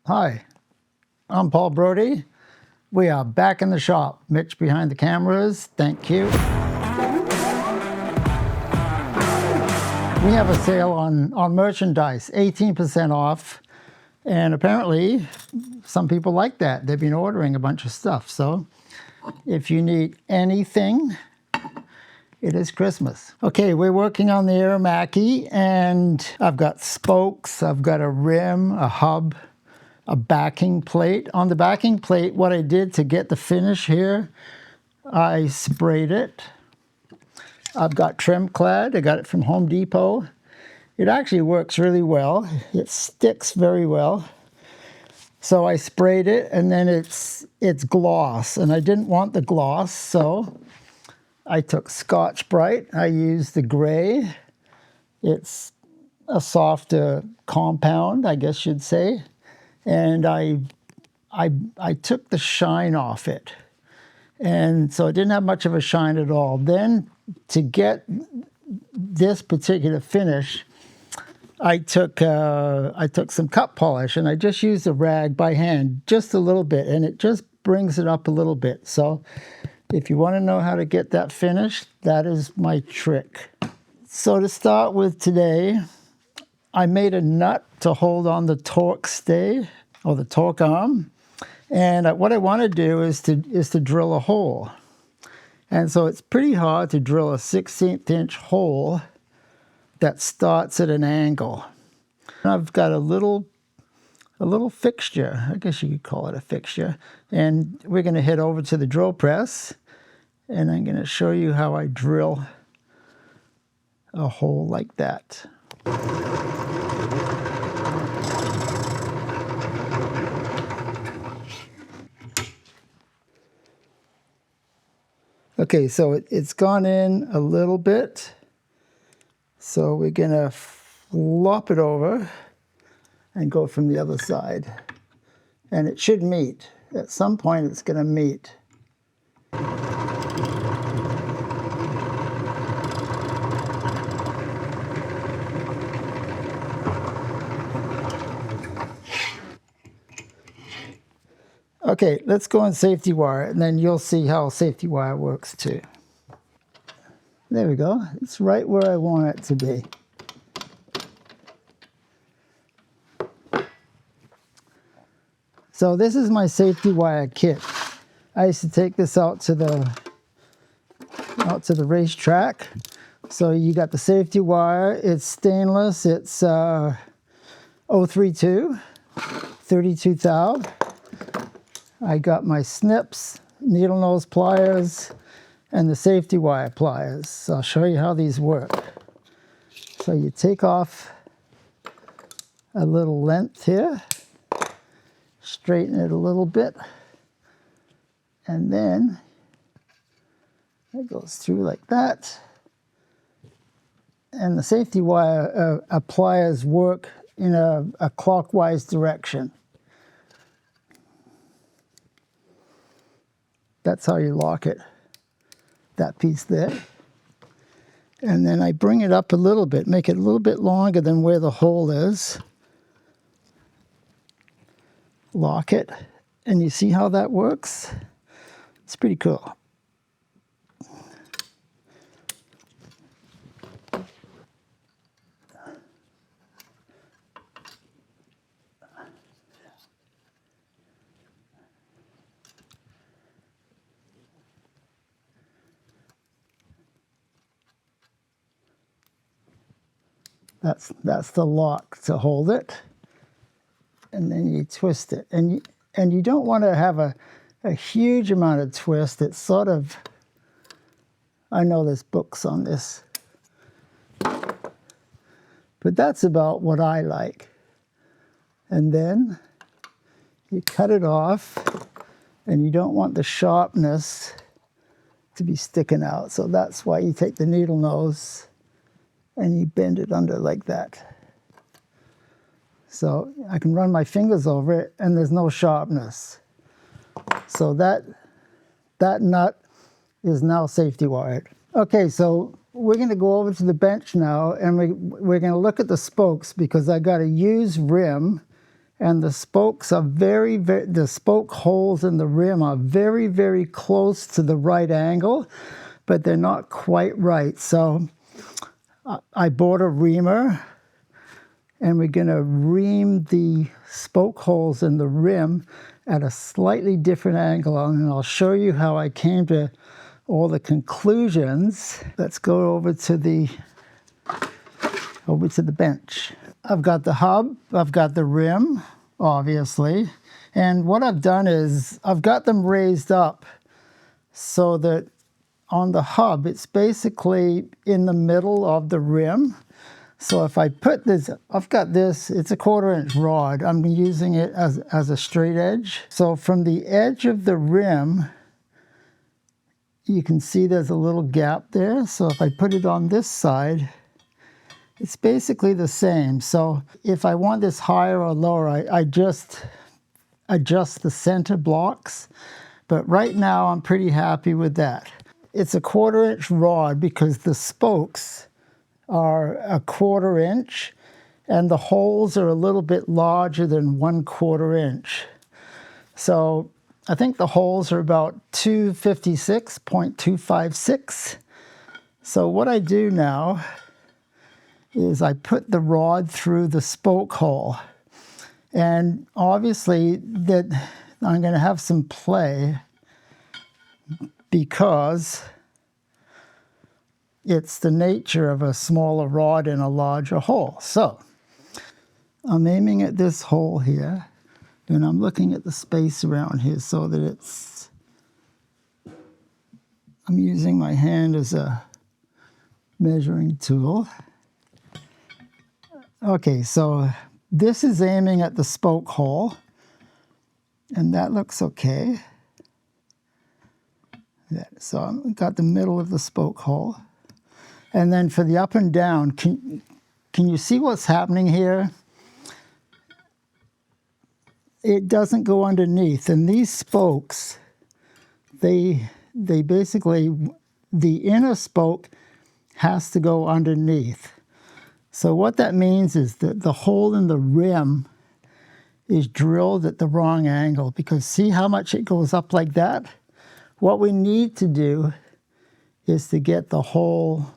Hi, I'm Paul Brodie. We are back in the shop. Mitch behind the cameras, thank you. We have a sale on merchandise, 18% off. And apparently, some people like that. They've been ordering a bunch of stuff. So if you need anything, it is Christmas. Okay, we're working on the Aermacchi, and I've got spokes, I've got a rim, a hub, a backing plate. On the backing plate, what I did to get the finish here, I sprayed it. I've got trim clad. I got it from Home Depot. It actually works really well. It sticks very well. So I sprayed it, and then it's gloss, and I didn't want the gloss, so I took Scotch Brite. I used the gray. It's a softer compound, I guess you'd say. And I took the shine off it. And so it didn't have much of a shine at all. Then to get this particular finish, I took some cut polish, and I just used a rag by hand, just a little bit, and it just brings it up a little bit. So if you want to know how to get that finish, that is my trick. So to start with today, I made a nut to hold on the torque stay, or the torque arm. And what I want to do is to drill a hole. And so it's pretty hard to drill a 1/16 inch hole that starts at an angle. I've got a little fixture, I guess you could call it a fixture. And we're going to head over to the drill press, and I'm going to show you how I drill a hole like that. Okay, so it's gone in a little bit. So we're going to flop it over and go from the other side. And it should meet. At some point it's going to meet. Okay, let's go on safety wire, and then you'll see how safety wire works too. There we go. It's right where I want it to be. So this is my safety wire kit. I used to take this out to the racetrack. So you got the safety wire. It's stainless. It's 032, 32 thou. I got my snips, needle nose pliers, and the safety wire pliers. So I'll show you how these work. So you take off a little length here, straighten it a little bit, and then it goes through like that. And the safety wire pliers work in a clockwise direction. That's how you lock it, that piece there. And then I bring it up a little bit, make it a little bit longer than where the hole is. Lock it, and you see how that works? It's pretty cool. That's the lock to hold it, and then you twist it. And you don't want to have a huge amount of twist. It's sort of, I know there's books on this, but that's about what I like. And then you cut it off, and you don't want the sharpness to be sticking out. So that's why you take the needle nose and you bend it under like that. So I can run my fingers over it, and there's no sharpness. So that nut is now safety wired. Okay, so we're going to go over to the bench now, and we're going to look at the spokes, because I got a used rim, And the spokes are the spoke holes in the rim are very, very close to the right angle, but they're not quite right. So I bought a reamer, and we're going to ream the spoke holes in the rim at a slightly different angle, and I'll show you how I came to all the conclusions. Let's go over to the bench. I've got the hub, I've got the rim, obviously, and what I've done is I've got them raised up so that on the hub it's basically in the middle of the rim. So if I put this, I've got this, it's a 1/4 inch rod. I'm using it as a straight edge. So from the edge of the rim, you can see there's a little gap there. So if I put it on this side, it's basically the same. So if I want this higher or lower, I just adjust the center blocks. But right now I'm pretty happy with that. It's a 1/4 inch rod because the spokes are a 1/4 inch and the holes are a little bit larger than 1/4 inch. So I think the holes are about 256.256. So what I do now is I put the rod through the spoke hole. And obviously that I'm going to have some play because it's the nature of a smaller rod in a larger hole. So I'm aiming at this hole here, and I'm looking at the space around here so that I'm using my hand as a measuring tool. Okay, so this is aiming at the spoke hole, and that looks okay. So I've got the middle of the spoke hole. And then for the up and down, can you see what's happening here? It doesn't go underneath. And these spokes, they basically, the inner spoke has to go underneath. So what that means is that the hole in the rim is drilled at the wrong angle, because see how much it goes up like that? What we need to do is to get the hole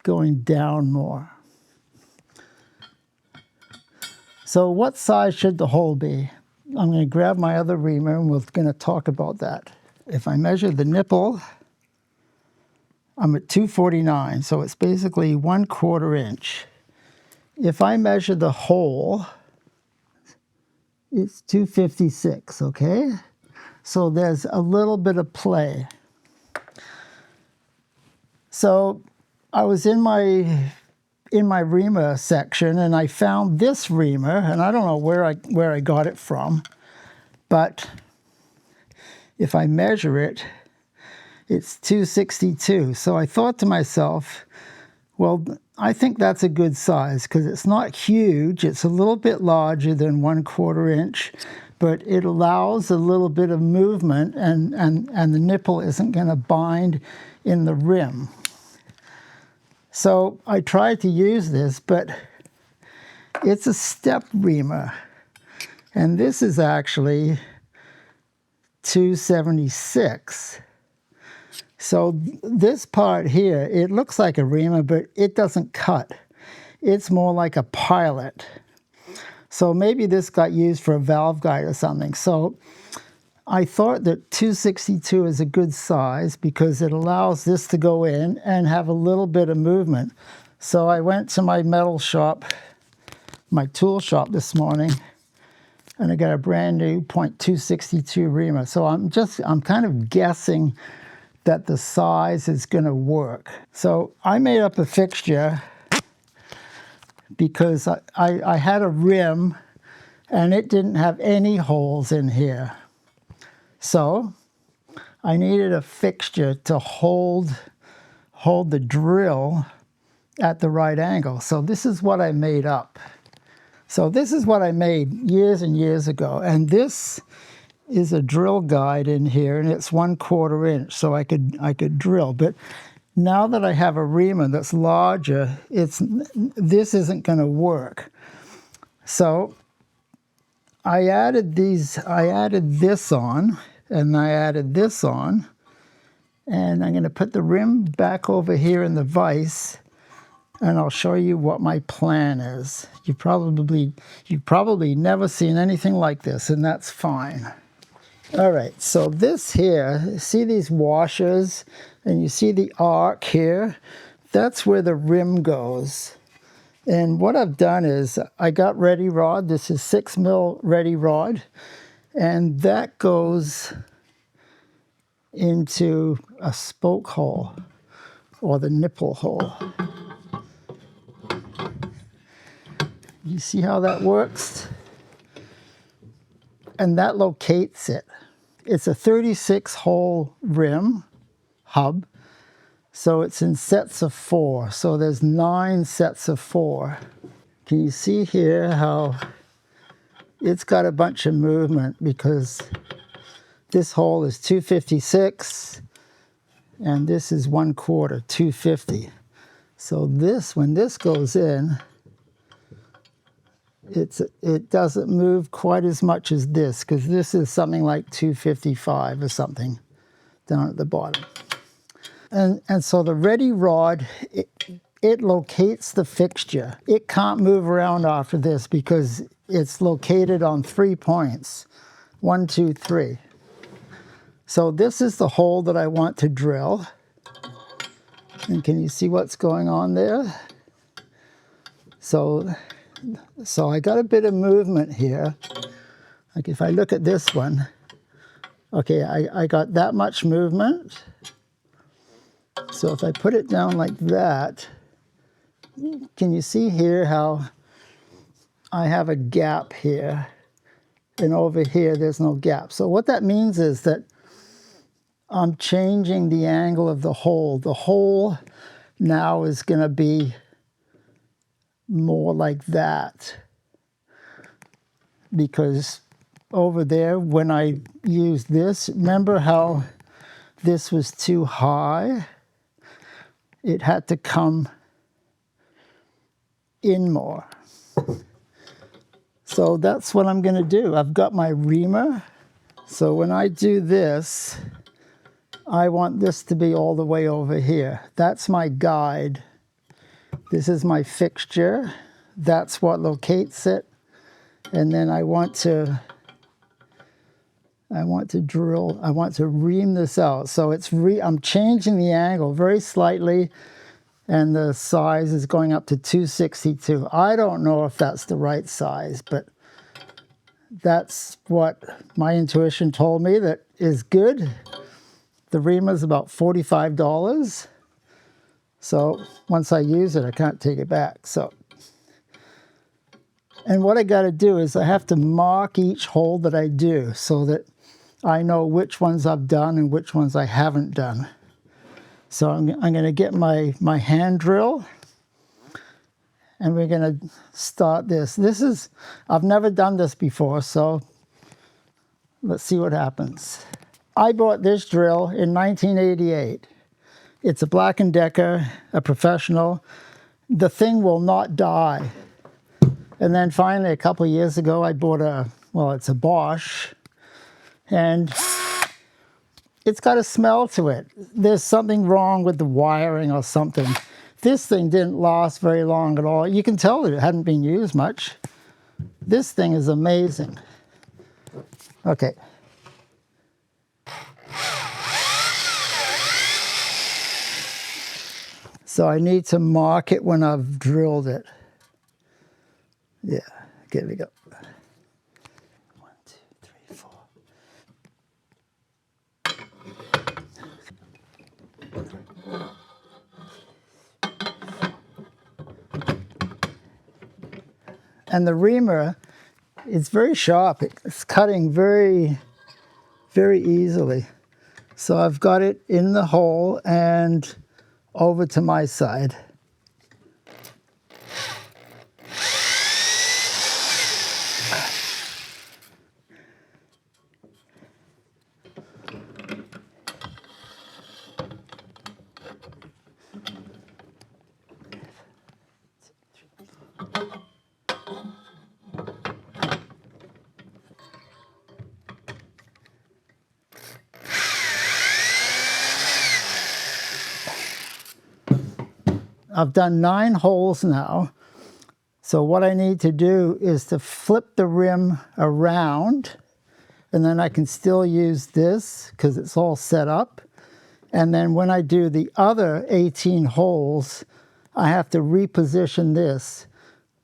going down more. So what size should the hole be? I'm going to grab my other reamer and we're going to talk about that. If I measure the nipple, I'm at 249, so it's basically 1/4 inch. If I measure the hole, it's 256, okay? So there's a little bit of play. So I was in my reamer section and I found this reamer, and I don't know where I got it from, but if I measure it, it's 262. So I thought to myself, well, I think that's a good size because it's not huge. It's a little bit larger than 1/4 inch, but it allows a little bit of movement, and the nipple isn't going to bind in the rim. So I tried to use this, but it's a step reamer. And this is actually 276. So this part here, it looks like a reamer, but it doesn't cut. It's more like a pilot. So maybe this got used for a valve guide or something. So I thought that 262 is a good size because it allows this to go in and have a little bit of movement. So I went to my metal shop, my tool shop this morning, and I got a brand new .262 reamer. So I'm kind of guessing that the size is going to work. So I made up a fixture because I had a rim and it didn't have any holes in here. So I needed a fixture to hold the drill at the right angle. So this is what I made up. So this is what I made years and years ago. And this is a drill guide in here, and it's 1/4 inch, so I could drill. But now that I have a reamer that's larger, this isn't going to work. So I added this on, and I added this on, and I'm going to put the rim back over here in the vise, and I'll show you what my plan is. You've probably never seen anything like this, and that's fine. All right, so this here, see these washers, and you see the arc here? That's where the rim goes. And what I've done is I got ready rod. This is 6 mil ready rod, and that goes into a spoke hole or the nipple hole. You see how that works? And that locates it. It's a 36 hole rim hub, so it's in sets of 4. So there's 9 sets of 4. Can you see here how it's got a bunch of movement, because this hole is 256 and this is 1/4, 250. So this, when this goes in, it doesn't move quite as much as this, because this is something like 255 or something down at the bottom. And so the ready rod, it locates the fixture. It can't move around after this because it's located on 3 points. 1, 2, 3. So this is the hole that I want to drill. And can you see what's going on there? So I got a bit of movement here. Like if I look at this one, okay, I got that much movement. So if I put it down like that, can you see here how I have a gap here, and over here there's no gap? So what that means is that I'm changing the angle of the hole. The hole now is going to be more like that, because over there when I used this, remember how this was too high? It had to come in more. So that's what I'm going to do. I've got my reamer. So when I do this, I want this to be all the way over here. That's my guide. This is my fixture. That's what locates it. And then I want to drill, I want to ream this out. So I'm changing the angle very slightly, and the size is going up to 262. I don't know if that's the right size, but that's what my intuition told me that is good. The reamer's about $45. So once I use it, I can't take it back. So, and what I got to do is I have to mark each hole that I do so that I know which ones I've done and which ones I haven't done. So I'm going to get my hand drill, and we're going to start this. I've never done this before, so let's see what happens. I bought this drill in 1988. It's a Black & Decker, a professional. The thing will not die. And then finally, a couple of years ago, I bought it's a Bosch, and it's got a smell to it. There's something wrong with the wiring or something. This thing didn't last very long at all. You can tell that it hadn't been used much. This thing is amazing. Okay. So I need to mark it when I've drilled it. Yeah, here we go. 1, 2, 3, 4. And the reamer is very sharp. It's cutting very, very easily. So I've got it in the hole and over to my side. I've done 9 holes now. So what I need to do is to flip the rim around, and then I can still use this because it's all set up. And then when I do the other 18 holes, I have to reposition this.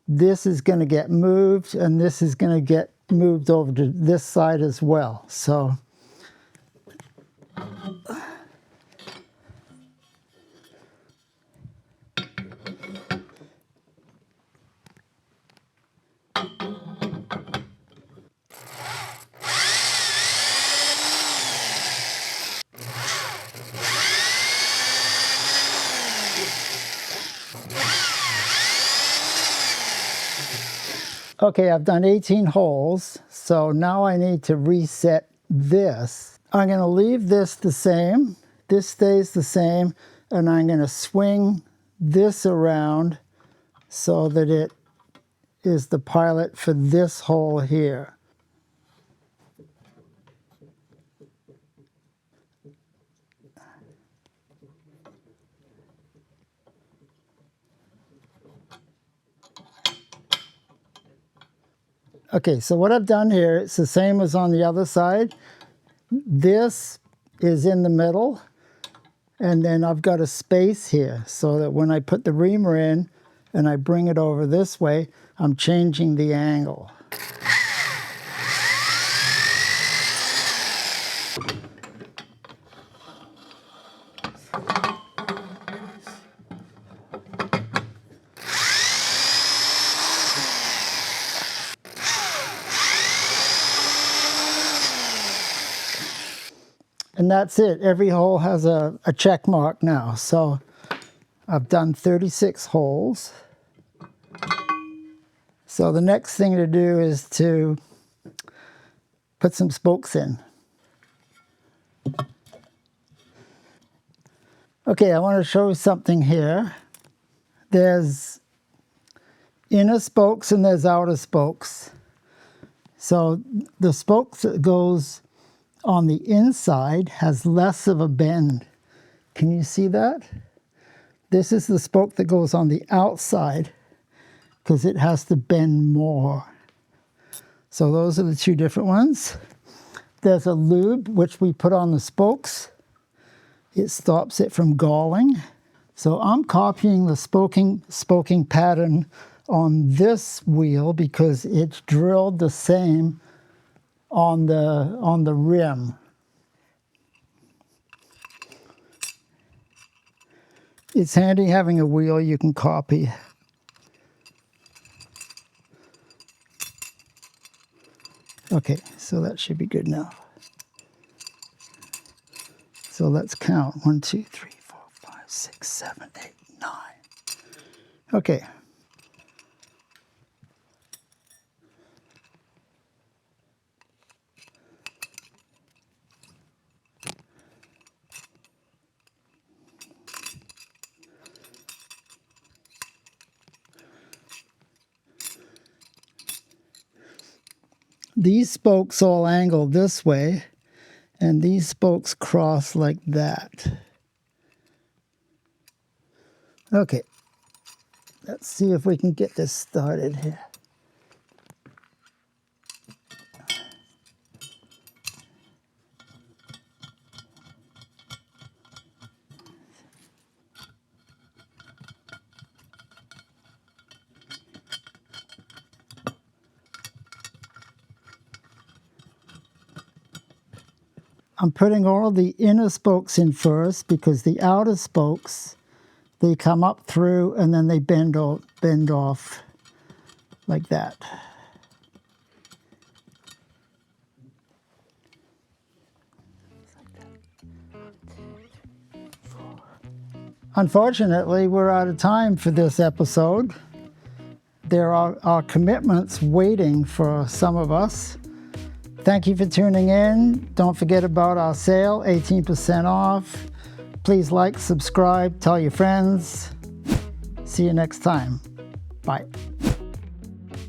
This is going to get moved, and this is going to get moved over to this side as well. So okay, I've done 18 holes, so now I need to reset this. I'm going to leave this the same, this stays the same, and I'm going to swing this around so that it is the pilot for this hole here. Okay, so what I've done here, it's the same as on the other side. This is in the middle, and then I've got a space here so that when I put the reamer in and I bring it over this way, I'm changing the angle. And that's it. Every hole has a check mark now. So I've done 36 holes. So the next thing to do is to put some spokes in. Okay, I want to show you something here. There's inner spokes and there's outer spokes. So the spokes that goes on the inside has less of a bend. Can you see that? This is the spoke that goes on the outside because it has to bend more. So those are the two different ones. There's a lube which we put on the spokes. It stops it from galling. So I'm copying the spoking pattern on this wheel because it's drilled the same on the rim. It's handy having a wheel you can copy. Okay, so that should be good now. So let's count. 1, 2, 3, 4, 5, 6, 7, 8, 9. Okay. These spokes all angle this way, and these spokes cross like that. Okay, let's see if we can get this started here. I'm putting all the inner spokes in first because the outer spokes, they come up through and then they bend off like that. Unfortunately, we're out of time for this episode. There are commitments waiting for some of us. Thank you for tuning in. Don't forget about our sale, 18% off. Please like, subscribe, tell your friends. See you next time. Bye.